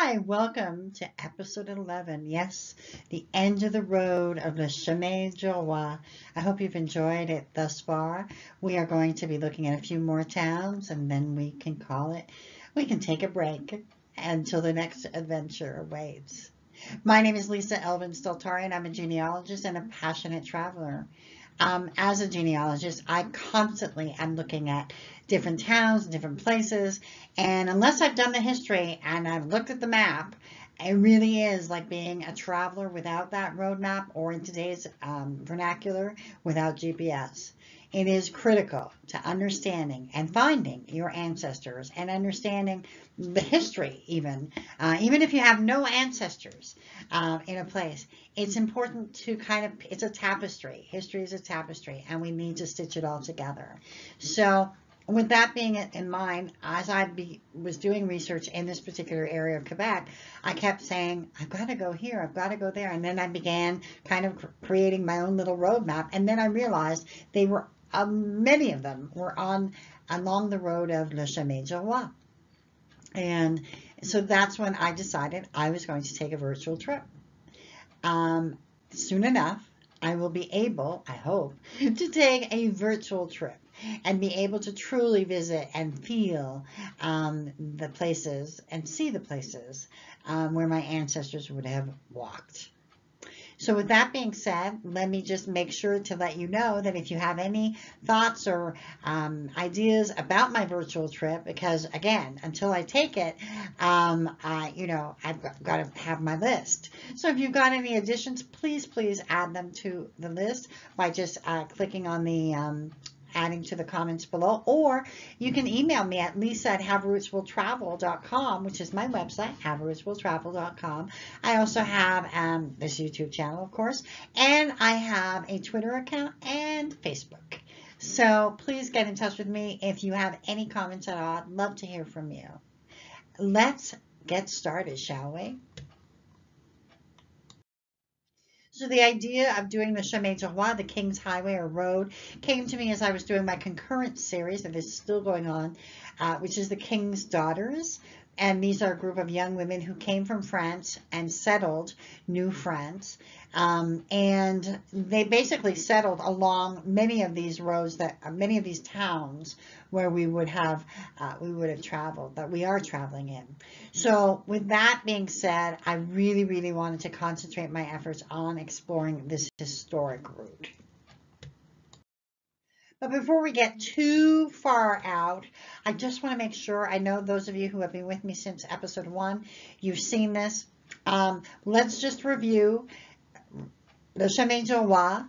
Hi, welcome to episode 11. Yes, the end of the road of the Chemin du Roi. I hope you've enjoyed it thus far. We are going to be looking at a few more towns and then we can call it. We can take a break until the next adventure awaits. My name is Lisa Elvin Steltari and I'm a genealogist and a passionate traveler. As a genealogist, I constantly am looking at different towns, different places, and unless I've done the history and I've looked at the map, it really is like being a traveler without that roadmap, or in today's vernacular, without GPS. It is critical to understanding and finding your ancestors and understanding the history even if you have no ancestors in a place. It's important to it's a tapestry. History is a tapestry and we need to stitch it all together. So with that being in mind, as was doing research in this particular area of Quebec, I kept saying, I've got to go here, I've got to go there. And then I began kind of creating my own little roadmap. And then I realized they were, many of them were along the road of Le Chemin du Roi. And so that's when I decided I was going to take a virtual trip. Soon enough, I will be able, I hope, to take a virtual trip and be able to truly visit and feel the places and see the places where my ancestors would have walked. So with that being said, let me just make sure to let you know that if you have any thoughts or ideas about my virtual trip, because again, until I take it, I've got to have my list. So if you've got any additions, please add them to the list by just clicking on the adding to the comments below, or you can email me at lisa@haverootswilltravel.com, which is my website, haverootswilltravel.com. I also have this YouTube channel, of course, and I have a Twitter account and Facebook. So please get in touch with me if you have any comments at all. I'd love to hear from you. Let's get started, shall we? So the idea of doing the Chemin du Roi, the King's Highway or Road, came to me as I was doing my concurrent series that is still going on, which is the King's Daughters. And these are a group of young women who came from France and settled New France. And they basically settled along many of these roads many of these towns where we would have traveled, that we are traveling in. So with that being said, I really wanted to concentrate my efforts on exploring this historic route. But before we get too far out, I just want to make sure, I know those of you who have been with me since episode 1, you've seen this. Let's just review. Le Chemin du Roi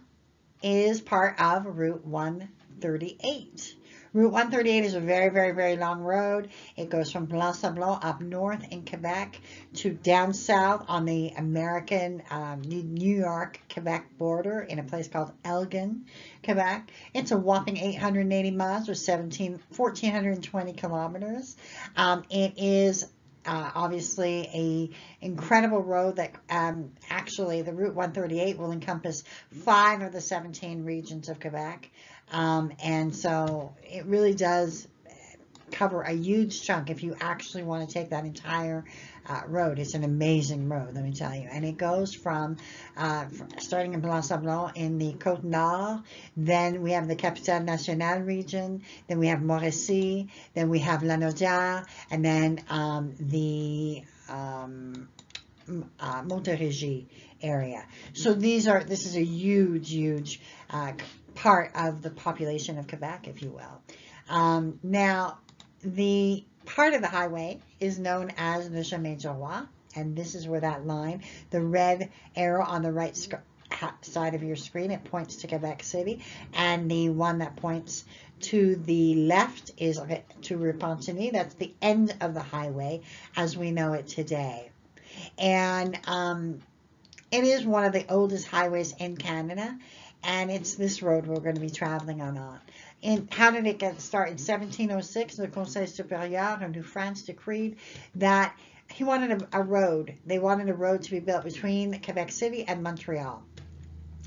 is part of Route 138. Route 138 is a very long road. It goes from Blanc-Sablon up north in Quebec to down south on the American New York-Quebec border in a place called Elgin, Quebec. It's a whopping 880 miles or 1,420 kilometers. It is obviously a incredible road that actually the Route 138 will encompass 5 of the 17 regions of Quebec. And so it really does cover a huge chunk if you actually want to take that entire road. It's an amazing road, let me tell you. And it goes from starting in Blanc-Sablon in the Côte Nord, then we have the Capitale Nationale region, then we have Mauricie, then we have Lanaudière, and then the Montérégie area. So this is a huge part of the population of Quebec, if you will. Now, the part of the highway is known as Le Chemin du Roi, and this is where that line, the red arrow on the right side of your screen, it points to Quebec City, and the one that points to the left is to Repentigny. That's the end of the highway as we know it today. And it is one of the oldest highways in Canada, and it's this road we're going to be traveling on. And how did it get started? In 1706, the Conseil Supérieur of New France decreed that he wanted a road. They wanted a road to be built between Quebec City and Montreal.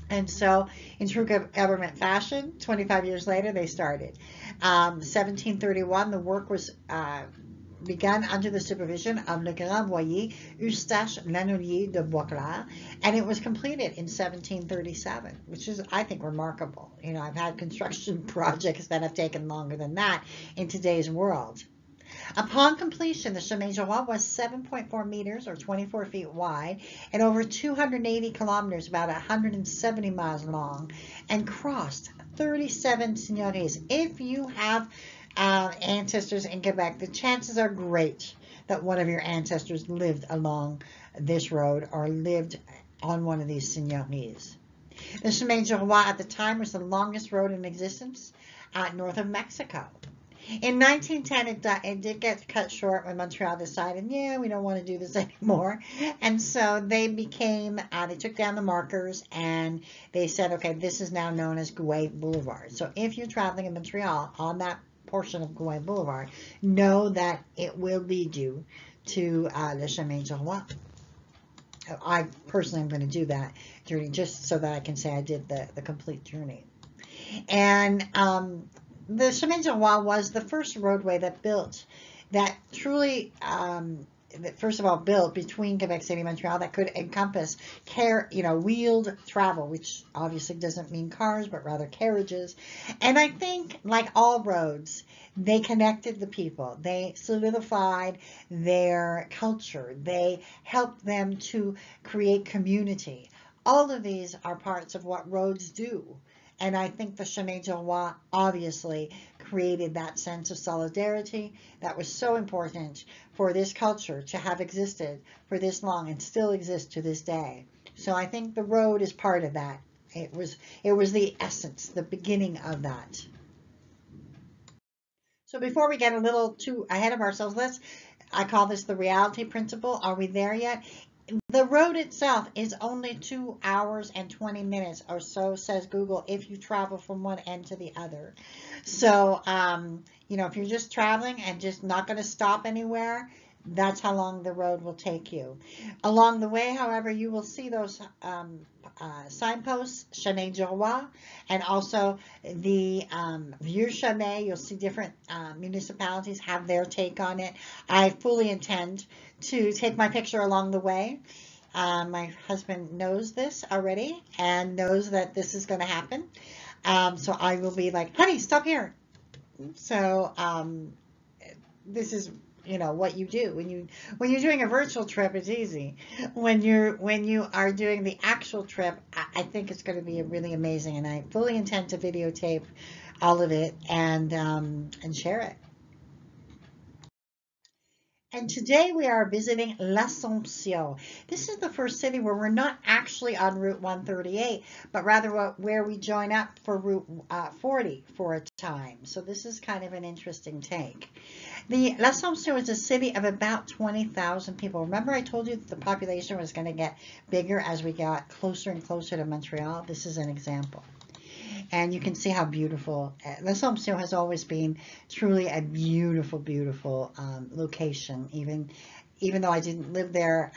And so, in true government fashion, 25 years later, they started. 1731, the work was began under the supervision of Le Grand Boyer Eustache Lannolier de Boisclair, and it was completed in 1737, which is, I think, remarkable. You know, I've had construction projects that have taken longer than that in today's world. Upon completion, the Chemin was 7.4 meters or 24 feet wide and over 280 kilometers, about 170 miles long, and crossed 37 seigneuries. If you have ancestors in Quebec, the chances are great that one of your ancestors lived along this road or lived on one of these seigneuries. The Chemin du Roi at the time was the longest road in existence north of Mexico. In 1910, it did get cut short when Montreal decided, yeah, we don't want to do this anymore. And so they took down the markers and they said, okay, this is now known as Gouet Boulevard. So if you're traveling in Montreal on that portion of Gouet Boulevard, know that it will lead you to Le Chemin du Roi. I personally am going to do that journey just so that I can say I did the complete journey. And the Chemin du Roi was the first roadway that truly, first of all, built between Quebec City and Montreal that could encompass wheeled travel, which obviously doesn't mean cars, but rather carriages. And I think, like all roads, they connected the people. They solidified their culture. They helped them to create community. All of these are parts of what roads do. And I think the Chemin du Roi obviously created that sense of solidarity that was so important for this culture to have existed for this long and still exists to this day. So I think the road is part of that. It was the essence, the beginning of that. So before we get a little too ahead of ourselves, I call this the reality principle. Are we there yet? The road itself is only 2 hours and 20 minutes or so, says Google, if you travel from one end to the other. So, if you're just traveling and just not going to stop anywhere, that's how long the road will take you. Along the way, however, you will see those signposts, Chemin du Roi, and also the Vieux Chemin. You'll see different municipalities have their take on it. I fully intend to take my picture along the way. My husband knows this already and knows that this is going to happen. So I will be like, honey, stop here. So this is what you do when you're doing a virtual trip. It's easy. When you are doing the actual trip, I think it's going to be really amazing, and I fully intend to videotape all of it and share it. And today we are visiting L'Assomption. This is the first city where we're not actually on Route 138, but rather where we join up for Route 40 for a time. So this is kind of an interesting take. L'Assomption is a city of about 20,000 people. Remember I told you that the population was going to get bigger as we got closer and closer to Montreal? This is an example. And you can see how beautiful. L'Assomption has always been truly a beautiful, beautiful location. Even though I didn't live there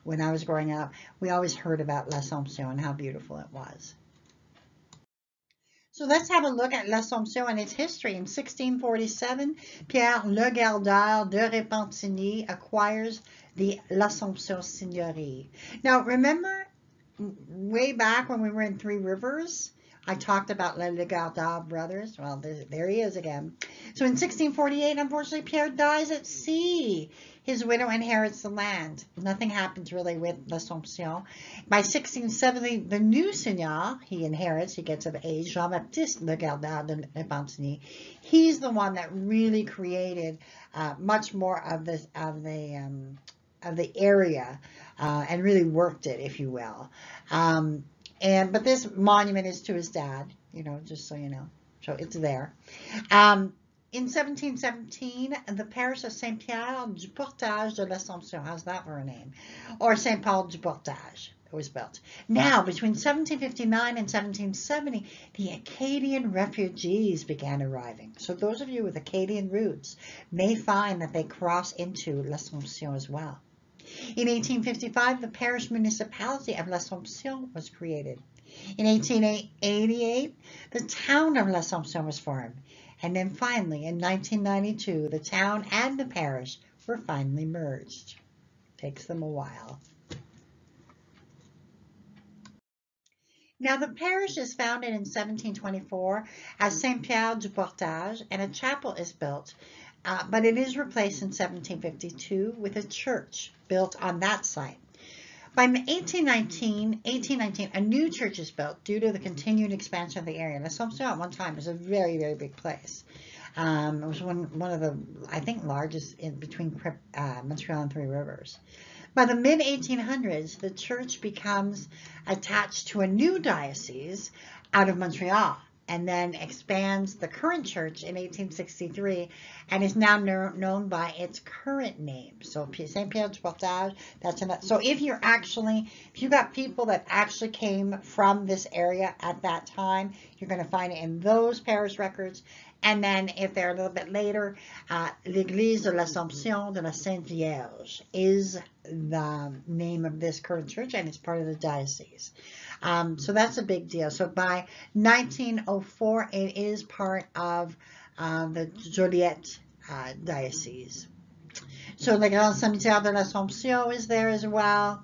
when I was growing up, we always heard about L'Assomption and how beautiful it was. So let's have a look at L'Assomption and its history. In 1647, Pierre Le Gardeur de Repentigny acquires the L'Assomption Seigneurie. Now, remember way back when we were in Three Rivers, I talked about Le Gardeur brothers. Well, there he is again. So in 1648, unfortunately, Pierre dies at sea. His widow inherits the land. Nothing happens really with L'Assomption. By 1670, the new seigneur he inherits, he gets of age, Jean-Baptiste Le Gardeur de Repentigny. He's the one that really created much more of the area and really worked it, if you will. But this monument is to his dad, just so you know. So it's there. In 1717, the parish of Saint-Pierre du Portage de l'Assomption, how's that for a name? Or Saint Paul du Portage, it was built. Now, between 1759 and 1770, the Acadian refugees began arriving. So those of you with Acadian roots may find that they cross into l'Assomption as well. In 1855, the parish municipality of L'Assomption was created. In 1888, the town of L'Assomption was formed. And then finally, in 1992, the town and the parish were finally merged. Takes them a while. Now, the parish is founded in 1724 as Saint-Pierre du Portage, and a chapel is built, but it is replaced in 1752 with a church built on that site. By 1819, a new church is built due to the continued expansion of the area. L'Assomption at one time was a very, very big place. It was one of the, I think, largest in between Montreal and Three Rivers. By the mid-1800s, the church becomes attached to a new diocese out of Montreal, and then expands the current church in 1863 and is now known by its current name. So Saint-Pierre du Portage, that's enough. So if you got people that actually came from this area at that time, you're going to find it in those parish records. And then if they're a little bit later, L'Église de l'Assomption de la Sainte Vierge is the name of this current church, and it's part of the diocese. So that's a big deal. So by 1904, it is part of the Joliette diocese. So the Grand Cimetière de l'Assomption is there as well.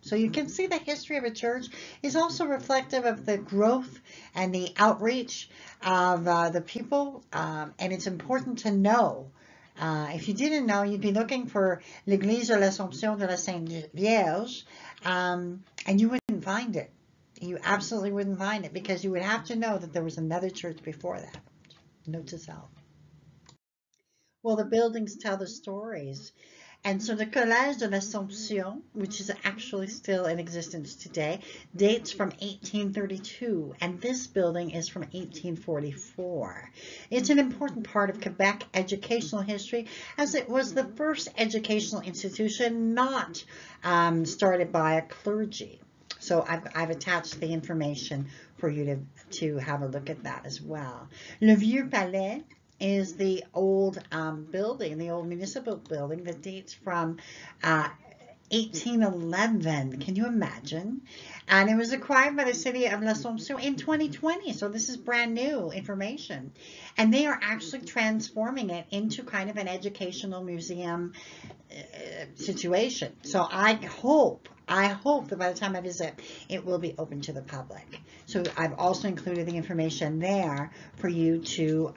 So you can see the history of a church is also reflective of the growth and the outreach of the people, and it's important to know. If you didn't know, you'd be looking for L'Église de l'Assomption de la Sainte Vierge, and you wouldn't find it. You absolutely wouldn't find it, because you would have to know that there was another church before that. Note to self. Well, the buildings tell the stories. And so the Collège de l'Assomption, which is actually still in existence today, dates from 1832, and this building is from 1844. It's an important part of Quebec educational history, as it was the first educational institution not started by a clergy. So I've attached the information for you to have a look at that as well. Le Vieux Palais is the old building, the old municipal building that dates from 1811. Can you imagine? And it was acquired by the city of l'Assomption in 2020. So this is brand new information. And they are actually transforming it into kind of an educational museum situation. So I hope that by the time I visit, it will be open to the public. So I've also included the information there for you to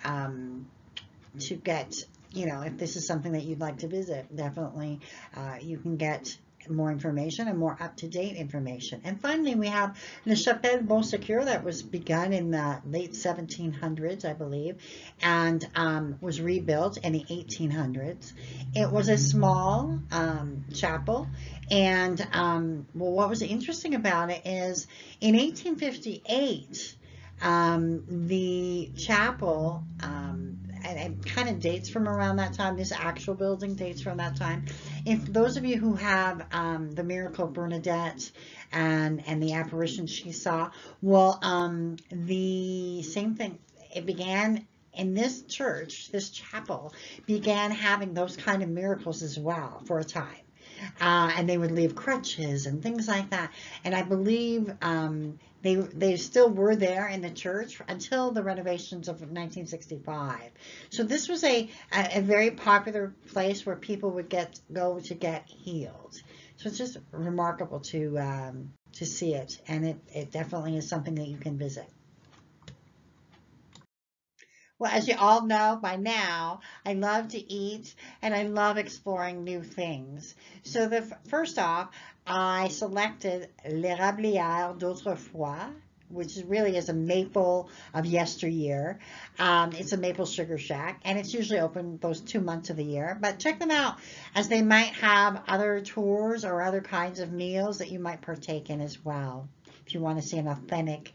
get, if this is something that you'd like to visit, definitely you can get more information and more up-to-date information. And finally, we have Le Chapelle Bon-Secours that was begun in the late 1700s, I believe, and was rebuilt in the 1800s. It was a small chapel, and well, what was interesting about it is in 1858, the chapel, and it kind of dates from around that time. This actual building dates from that time. If those of you who have the Miracle of Bernadette and the apparition she saw, well, the same thing. It began in this church, this chapel began having those kind of miracles as well for a time. And they would leave crutches and things like that. And I believe they still were there in the church until the renovations of 1965. So this was a very popular place where people would go to get healed. So it's just remarkable to see it, and it definitely is something that you can visit. Well, as you all know by now, I love to eat and I love exploring new things. So first off, I selected l'Érablière d'Autrefois, which really is a maple of yesteryear. It's a maple sugar shack, and it's usually open those 2 months of the year. But check them out, as they might have other tours or other kinds of meals that you might partake in as well, if you want to see an authentic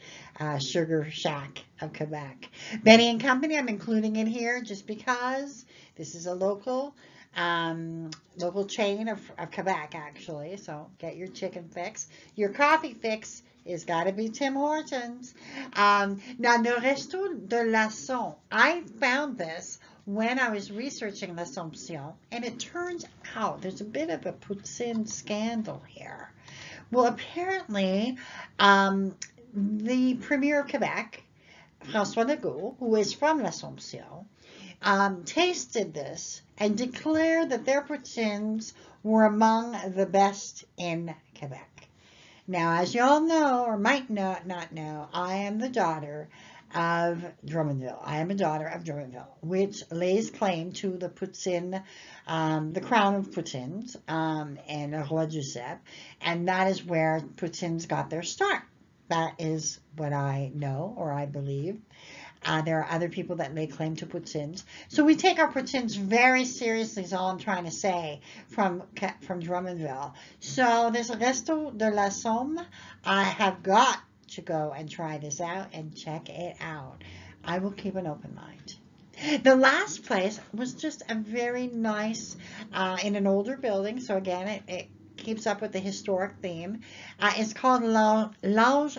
sugar shack of Quebec. Benny and Company, I'm including in here just because this is a local chain of Quebec, actually. So get your chicken fix. Your coffee fix is got to be Tim Hortons. Now, le Resto de l'Asson, I found this when I was researching l'Assomption, and it turns out there's a bit of a poutine scandal here. Well, apparently, the Premier of Quebec François Legault, who is from L'Assomption, tasted this and declared that their poutines were among the best in Quebec. Now, as you all know, or might not know, I am the daughter of Drummondville. I am a daughter of Drummondville, which lays claim to the poutine, the crown of poutines, and Le Roi du Cep, and that is where poutines got their start. That is what I know, or I believe. There are other people that lay claim to poutines. So we take our poutines very seriously, is all I'm trying to say, from Drummondville. So this Resto de la Somme, I have got to go and try this out and check it out. I will keep an open mind. The last place was just a very nice, in an older building. So again, it keeps up with the historic theme. It's called L'Ange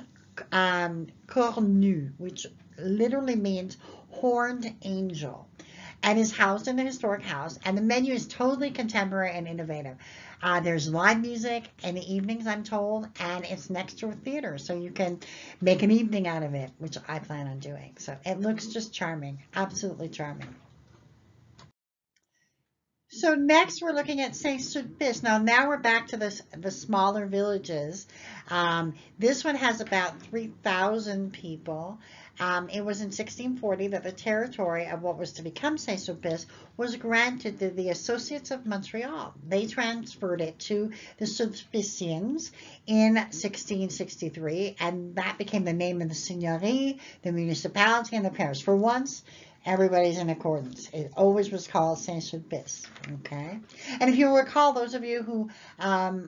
Cornu, which literally means horned angel, and is housed in the historic house, and the menu is totally contemporary and innovative. There's live music in the evenings, I'm told, and it's next to a theater, so you can make an evening out of it, which I plan on doing. So it looks just charming, absolutely charming. So next we're looking at Saint-Sulpice. Now we're back to the smaller villages. This one has about 3,000 people. It was in 1640 that the territory of what was to become Saint-Sulpice was granted to the Associates of Montreal. They transferred it to the Sulpicians in 1663, and that became the name of the seigneurie, the municipality, and the parish. For once, everybody's in accordance. It always was called Saint-Sulpice, okay? And if you recall, those of you who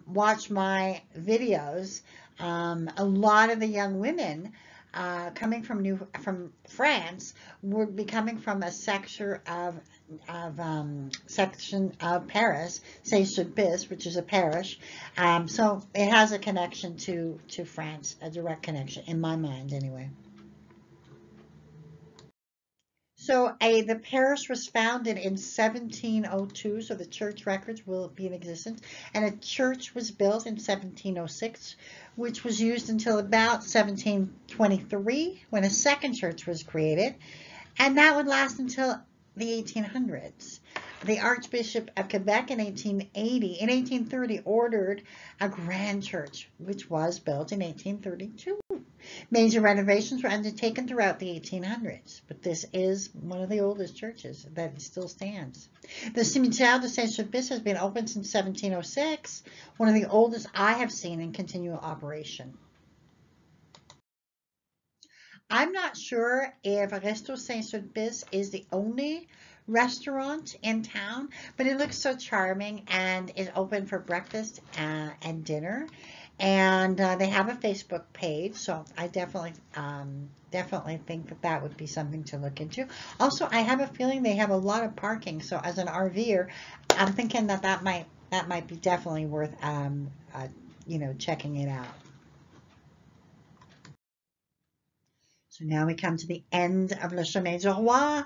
watch my videos, a lot of the young women coming from France would be coming from a section of Paris, Saint-Sulpice, which is a parish. So it has a connection to France, a direct connection, in my mind anyway. So the parish was founded in 1702, so the church records will be in existence, and a church was built in 1706, which was used until about 1723, when a second church was created, and that would last until the 1800s. The Archbishop of Quebec in 1830 ordered a grand church, which was built in 1832. Major renovations were undertaken throughout the 1800s, but this is one of the oldest churches that still stands. The Cimetière de Saint-Sulpice has been open since 1706, one of the oldest I have seen in continual operation. I'm not sure if Resto Saint-Sulpice is the only restaurant in town, but it looks so charming and is open for breakfast and dinner. And they have a Facebook page, so I definitely think that would be something to look into. Also, I have a feeling they have a lot of parking, so as an RVer, I'm thinking that might be definitely worth checking it out. So now we come to the end of Le Chemin du Roi.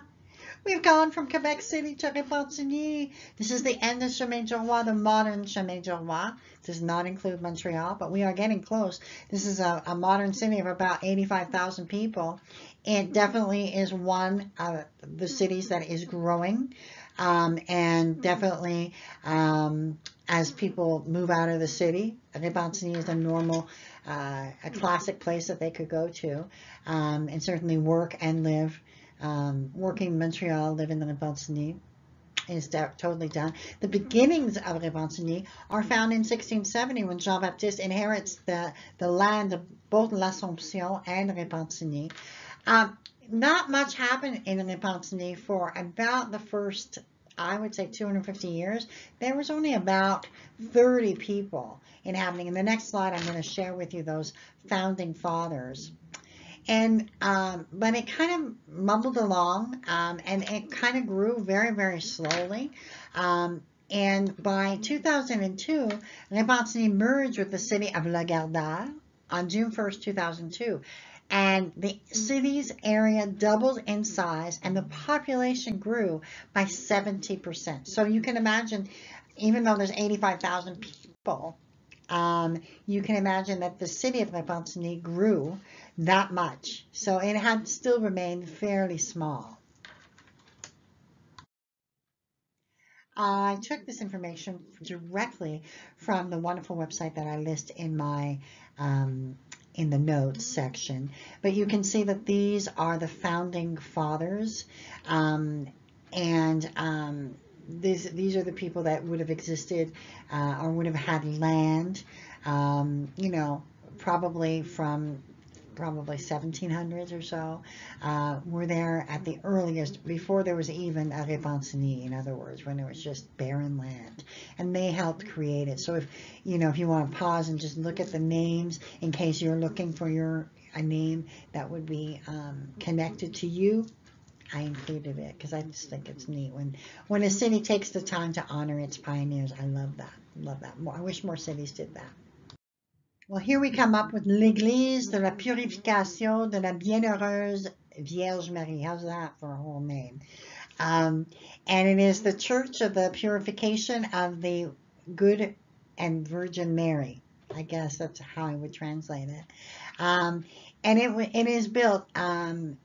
We've gone from Quebec City to Repentigny. This is the end of Chemin du Roi, the modern Chemin du Roi. It does not include Montreal, but we are getting close. This is a modern city of about 85,000 people. It definitely is one of the cities that is growing, and definitely as people move out of the city, Repentigny is a normal, a classic place that they could go to, and certainly work and live. Working in Montreal, living in Repentigny is totally done. The beginnings of Repentigny are found in 1670 when Jean-Baptiste inherits the land of both L'Assomption and Repentigny. Not much happened in Repentigny for about the first, I would say, 250 years. There was only about 30 people inhabiting. In the next slide, I'm going to share with you those founding fathers. And but it kind of mumbled along, and it kind of grew very, very slowly. And by 2002, Repentigny merged with the city of La Gardère on June 1st, 2002. And the city's area doubled in size, and the population grew by 70%. So you can imagine, even though there's 85,000 people, you can imagine that the city of Repentigny grew that much. So it had still remained fairly small. I took this information directly from the wonderful website that I list in the notes section. But you can see that these are the founding fathers, and these are the people that would have existed or would have had land, you know, probably from 1700s or so, were there at the earliest, before there was even a Repentigny, in other words, when it was just barren land. And they helped create it. So if you want to pause and just look at the names in case you're looking for a name that would be connected to you, I included it because I just think it's neat when a city takes the time to honor its pioneers. I love that. Love that. I wish more cities did that. Well, here we come up with l'Église de la Purification de la Bienheureuse Vierge Marie. How's that for a whole name? And it is the Church of the Purification of the Good and Virgin Mary. I guess that's how I would translate it. And it is built in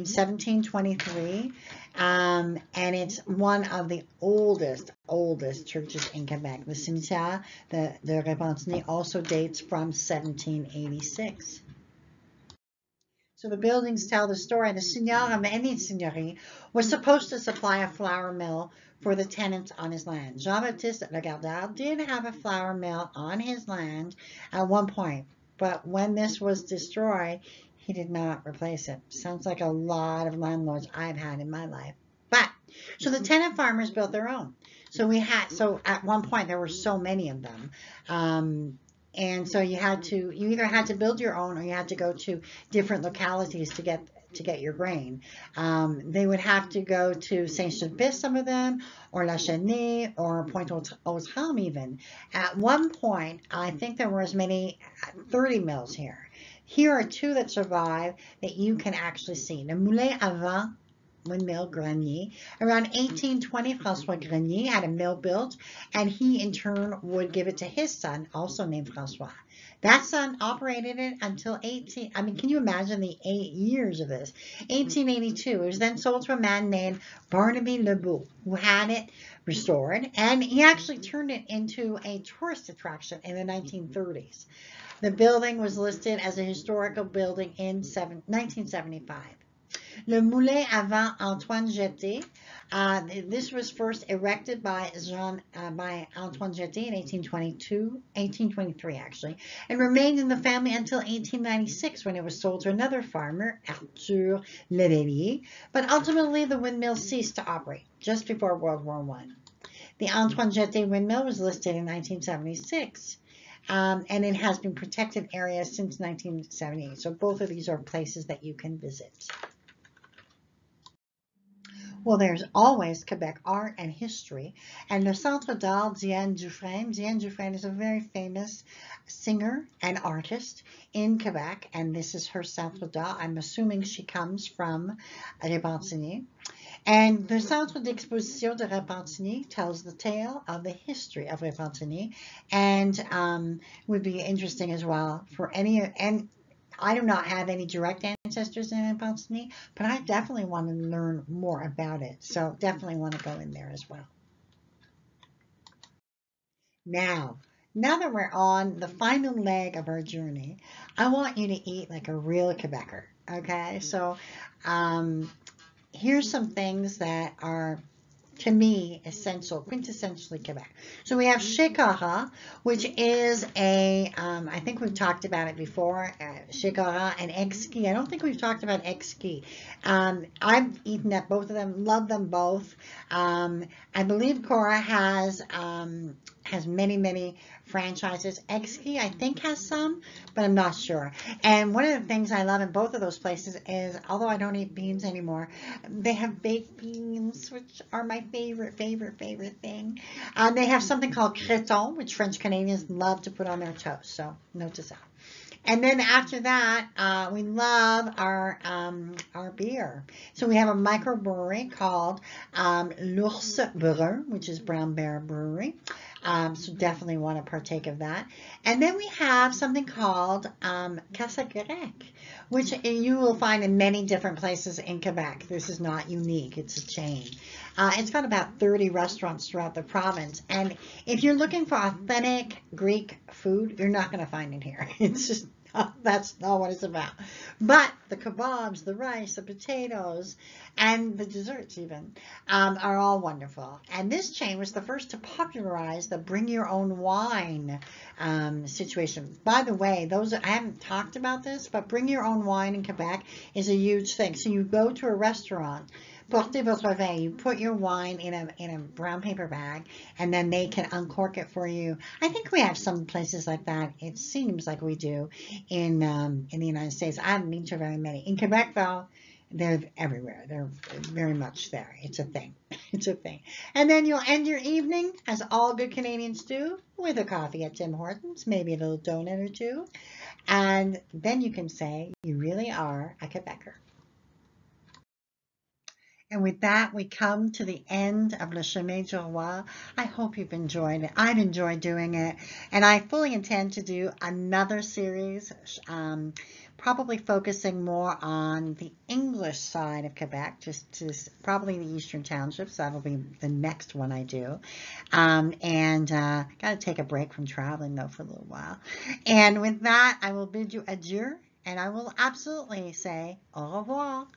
1723, and it's one of the oldest churches in Quebec. The Cimetière de Repentigny also dates from 1786. So the buildings tell the story. The seigneur of any seigneurie was supposed to supply a flour mill for the tenants on his land. Jean-Baptiste Lagardère did have a flour mill on his land at one point, but when this was destroyed, he did not replace it. Sounds like a lot of landlords I've had in my life. So the tenant farmers built their own. So at one point there were so many of them. And so you either had to build your own or you had to go to different localities to get your grain. They would have to go to Saint-Sulpice, some of them, or La Chênaie, or Pointe-aux-Trembles even. At one point, I think there were as many 30 mills here. Here are two that survive that you can actually see. Le Moulin à Vent windmill, Grenier. Around 1820, François Grenier had a mill built, and he in turn would give it to his son, also named François. That son operated it until can you imagine the 8 years of this? 1882. It was then sold to a man named Barnaby Lebeau, who had it restored, and he actually turned it into a tourist attraction in the 1930s. The building was listed as a historical building in 1975. Le Moulin à Vent Antoine Jeté. This was first erected by Antoine Jeté in 1823 actually, and remained in the family until 1896 when it was sold to another farmer, Arthur Levellier. But ultimately, the windmill ceased to operate just before World War I. The Antoine Jeté windmill was listed in 1976. And it has been protected area since 1978. So both of these are places that you can visit. Well, there's always Quebec art and history. And the Centre d'Art Diane Dufresne. Diane Dufresne is a very famous singer and artist in Quebec. And this is her Centre d'Art. I'm assuming she comes from Repentigny. And the Centre d'Exposition de Repentigny tells the tale of the history of Repentigny, and would be interesting as well for and I do not have any direct ancestors in Repentigny, but I definitely want to learn more about it. So definitely want to go in there as well. Now that we're on the final leg of our journey, I want you to eat like a real Quebecer. Okay, so here's some things that are, to me, essential, quintessentially Quebec. So we have Shekara, which is I think we've talked about it before, Shekara and Exquis. I don't think we've talked about Exquis. I've eaten at both of them, love them both. I believe Cora has many franchises. Exquis, I think, has some, but I'm not sure. And one of the things I love in both of those places is, although I don't eat beans anymore, they have baked beans, which are my favorite thing. They have something called creton, which French Canadians love to put on their toast. So note this out. And then after that, we love our beer. So we have a microbrewery called L'Ours Brun, which is Brown Bear Brewery. So definitely want to partake of that. And then we have something called Casa Grec, which you will find in many different places in Quebec. This is not unique. It's a chain. It's got about 30 restaurants throughout the province. And if you're looking for authentic Greek food, you're not going to find it here. It's just that's not what it's about. But the kebabs, the rice, the potatoes, and the desserts even are all wonderful. And this chain was the first to popularize the bring your own wine situation. By the way, I haven't talked about this, but bring your own wine in Quebec is a huge thing. So you go to a restaurant, portez votre vin, you put your wine in a brown paper bag, and then they can uncork it for you. I think we have some places like that. It seems like we do in the United States. I haven't been to very many. In Quebec, though, they're everywhere. They're very much there. It's a thing. It's a thing. And then you'll end your evening, as all good Canadians do, with a coffee at Tim Hortons, maybe a little donut or two. And then you can say you really are a Quebecer. And with that, we come to the end of Le Chemin du Roi. I hope you've enjoyed it. I've enjoyed doing it. And I fully intend to do another series, probably focusing more on the English side of Quebec, just probably the Eastern Townships. That'll be the next one I do. Got to take a break from traveling, though, for a little while. And with that, I will bid you adieu. And I will absolutely say au revoir.